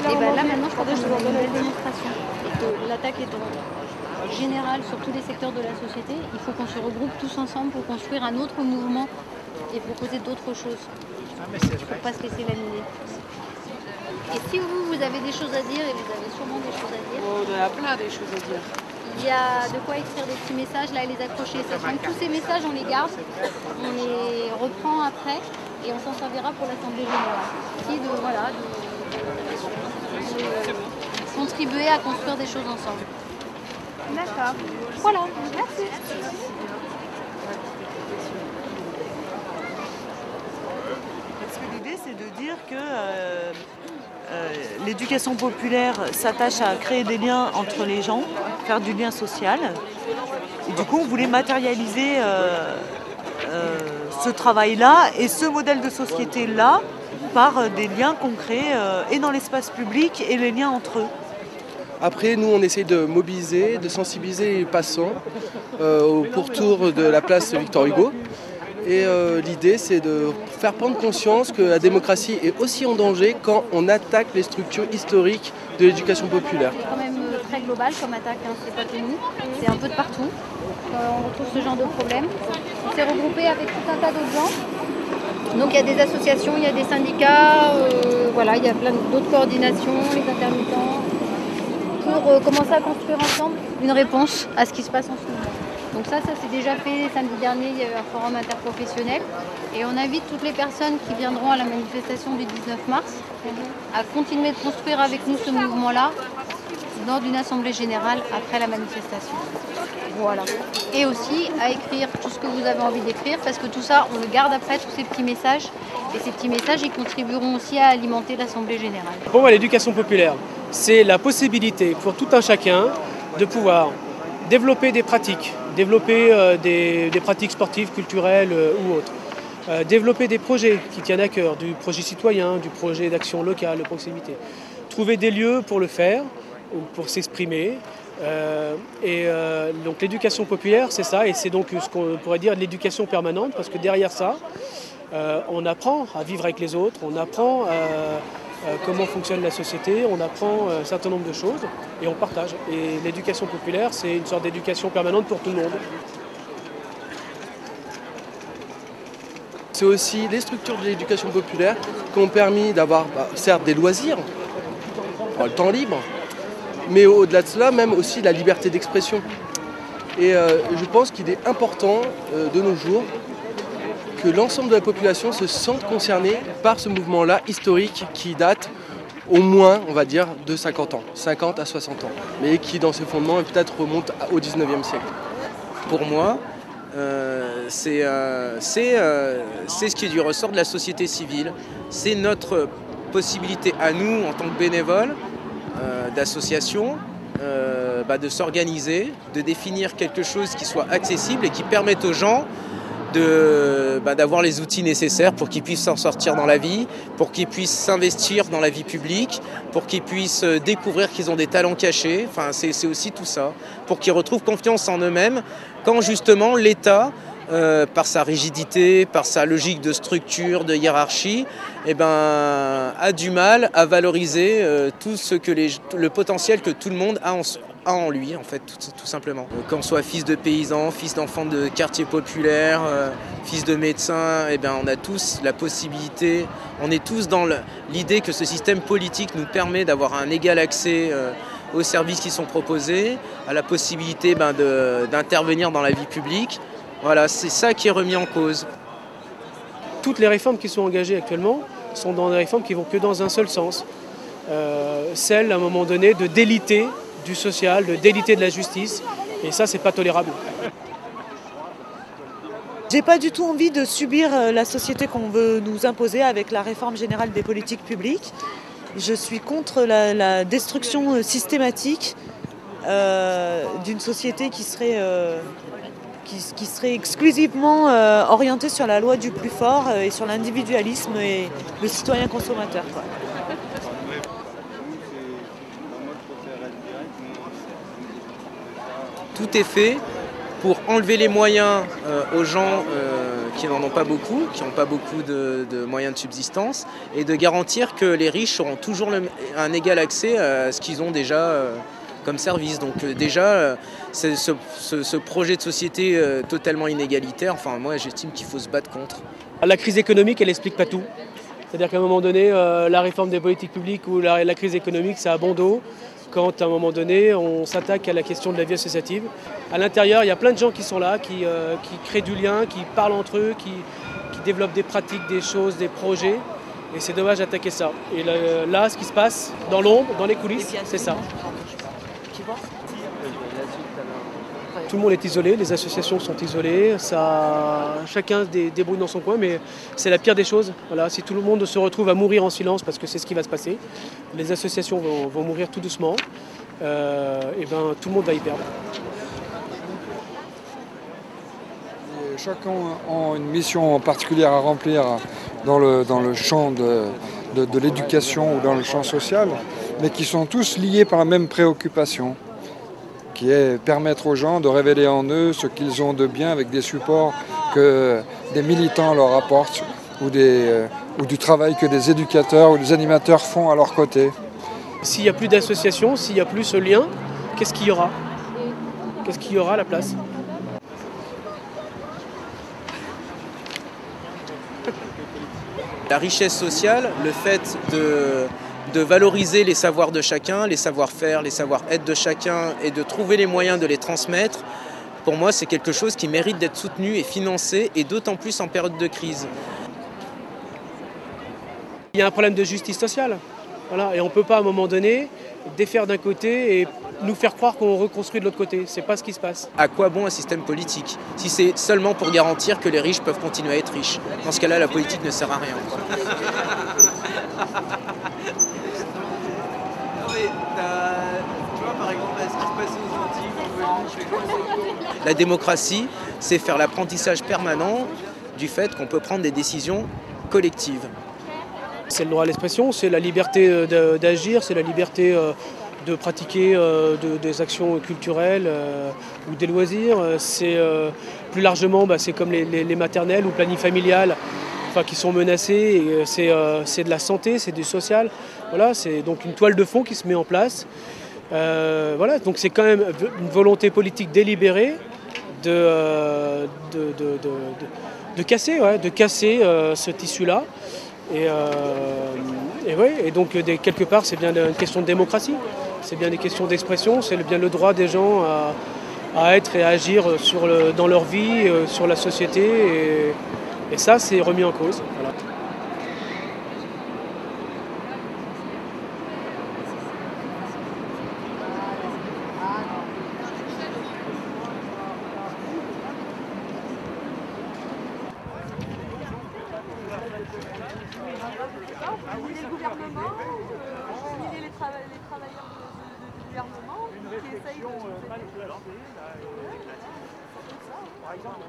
Et bien là maintenant je crois qu'on a une nouvelle démonstration. L'attaque est générale sur tous les secteurs de la société. Il faut qu'on se regroupe tous ensemble pour construire un autre mouvement et proposer d'autres choses. Pour ne pas se laisser laminer. Et si vous avez des choses à dire, et vous avez sûrement des choses à dire. Oh, il y a plein des choses à dire. Il y a de quoi écrire des petits messages, là, et les accrocher. Sachant que tous ces messages, on les garde, on les reprend après, et on s'en servira pour l'Assemblée générale. Qui de contribuer à construire des choses ensemble. D'accord. Voilà, merci. Parce que l'idée, c'est de dire que l'éducation populaire s'attache à créer des liens entre les gens, faire du lien social. Et du coup, on voulait matérialiser ce travail-là et ce modèle de société-là par des liens concrets et dans l'espace public et les liens entre eux. Après, nous, on essaye de mobiliser, de sensibiliser les passants au pourtour de la place Victor Hugo. Et l'idée, c'est de faire prendre conscience que la démocratie est aussi en danger quand on attaque les structures historiques de l'éducation populaire. C'est quand même très global comme attaque, hein. C'est pas que nous, c'est un peu de partout. On retrouve ce genre de problème. On s'est regroupé avec tout un tas d'autres gens. Donc il y a des associations, il y a des syndicats, voilà, il y a plein d'autres coordinations, les intermittents, pour commencer à construire ensemble une réponse à ce qui se passe en ce moment. Donc ça c'est déjà fait. Samedi dernier, il y a eu un forum interprofessionnel et on invite toutes les personnes qui viendront à la manifestation du 19 mars à continuer de construire avec nous ce mouvement-là lors d'une assemblée générale après la manifestation. Voilà. Et aussi à écrire tout ce que vous avez envie d'écrire parce que tout ça, on le garde après, tous ces petits messages. Et ces petits messages, ils contribueront aussi à alimenter l'assemblée générale. Pour moi, l'éducation populaire, c'est la possibilité pour tout un chacun de pouvoir développer des pratiques, développer des pratiques sportives, culturelles ou autres. Développer des projets qui tiennent à cœur, du projet citoyen, du projet d'action locale, de proximité. Trouver des lieux pour le faire, pour s'exprimer. Donc l'éducation populaire, c'est ça, et c'est donc ce qu'on pourrait dire de l'éducation permanente, parce que derrière ça, on apprend à vivre avec les autres, on apprend comment fonctionne la société, on apprend un certain nombre de choses, et on partage. Et l'éducation populaire, c'est une sorte d'éducation permanente pour tout le monde. C'est aussi les structures de l'éducation populaire qui ont permis d'avoir, certes, des loisirs, le temps libre, mais au-delà de cela, même aussi la liberté d'expression. Et je pense qu'il est important de nos jours que l'ensemble de la population se sente concernée par ce mouvement-là historique qui date au moins, on va dire, de 50 ans, 50 à 60 ans, mais qui dans ses fondements peut-être remonte au 19e siècle. Pour moi, c'est ce qui est du ressort de la société civile. C'est notre possibilité à nous, en tant que bénévoles, d'associations, de s'organiser, de définir quelque chose qui soit accessible et qui permette aux gens d'avoir les outils nécessaires pour qu'ils puissent s'en sortir dans la vie, pour qu'ils puissent s'investir dans la vie publique, pour qu'ils puissent découvrir qu'ils ont des talents cachés, enfin, c'est aussi tout ça, pour qu'ils retrouvent confiance en eux-mêmes quand justement l'État, par sa rigidité, par sa logique de structure, de hiérarchie, a du mal à valoriser tout ce que le potentiel que tout le monde a en lui, en fait, tout simplement. Qu'on soit fils de paysans, fils d'enfants de quartier populaire, fils de médecins, on a tous la possibilité, on est tous dans l'idée que ce système politique nous permet d'avoir un égal accès aux services qui sont proposés, à la possibilité d'intervenir dans la vie publique. Voilà, c'est ça qui est remis en cause. Toutes les réformes qui sont engagées actuellement sont dans des réformes qui vont que dans un seul sens. Celle, à un moment donné, de déliter du social, de déliter de la justice. Et ça, c'est pas tolérable. J'ai pas du tout envie de subir la société qu'on veut nous imposer avec la réforme générale des politiques publiques. Je suis contre la destruction systématique d'une société qui serait exclusivement orientée sur la loi du plus fort et sur l'individualisme et le citoyen consommateur, quoi. Tout est fait pour enlever les moyens aux gens qui n'en ont pas beaucoup, qui n'ont pas beaucoup de moyens de subsistance, et de garantir que les riches auront toujours un égal accès à ce qu'ils ont déjà comme service. Donc déjà, ce projet de société totalement inégalitaire, enfin moi j'estime qu'il faut se battre contre. La crise économique, elle n'explique pas tout. C'est-à-dire qu'à un moment donné, la réforme des politiques publiques ou la crise économique, ça a bon dos. Quand à un moment donné, on s'attaque à la question de la vie associative. À l'intérieur, il y a plein de gens qui sont là, qui créent du lien, qui parlent entre eux, qui développent des pratiques, des choses, des projets. Et c'est dommage d'attaquer ça. Et là, ce qui se passe dans l'ombre, dans les coulisses, c'est ça. Tout le monde est isolé, les associations sont isolées, chacun débrouille dans son coin, mais c'est la pire des choses. Voilà, si tout le monde se retrouve à mourir en silence, parce que c'est ce qui va se passer, les associations vont mourir tout doucement, et ben, tout le monde va y perdre. Et chacun a une mission particulière à remplir dans le champ de l'éducation ou dans le champ social, mais qui sont tous liés par la même préoccupation, qui est permettre aux gens de révéler en eux ce qu'ils ont de bien avec des supports que des militants leur apportent ou du travail que des éducateurs ou des animateurs font à leur côté. S'il n'y a plus d'associations, s'il n'y a plus ce lien, qu'est-ce qu'il y aura? Qu'est-ce qu'il y aura à la place? La richesse sociale, le fait de valoriser les savoirs de chacun, les savoir-faire, les savoir-être de chacun et de trouver les moyens de les transmettre, pour moi c'est quelque chose qui mérite d'être soutenu et financé, et d'autant plus en période de crise. Il y a un problème de justice sociale, voilà, et on ne peut pas à un moment donné défaire d'un côté et nous faire croire qu'on reconstruit de l'autre côté. C'est pas ce qui se passe. À quoi bon un système politique si c'est seulement pour garantir que les riches peuvent continuer à être riches? Dans ce cas-là, la politique ne sert à rien. La démocratie, c'est faire l'apprentissage permanent du fait qu'on peut prendre des décisions collectives. C'est le droit à l'expression, c'est la liberté d'agir, c'est la liberté de pratiquer des actions culturelles ou des loisirs. C'est plus largement, c'est comme les maternelles ou planning familial, qui sont menacés. C'est de la santé, c'est du social. Voilà, c'est donc une toile de fond qui se met en place. Voilà, donc c'est quand même une volonté politique délibérée de casser ce tissu-là. Et donc quelque part c'est bien une question de démocratie, c'est bien des questions d'expression, c'est bien le droit des gens à être et à agir dans leur vie, sur la société, et ça c'est remis en cause. Voilà. Humilier le gouvernement, humilier les travailleurs du gouvernement qui essayent de... Par exemple,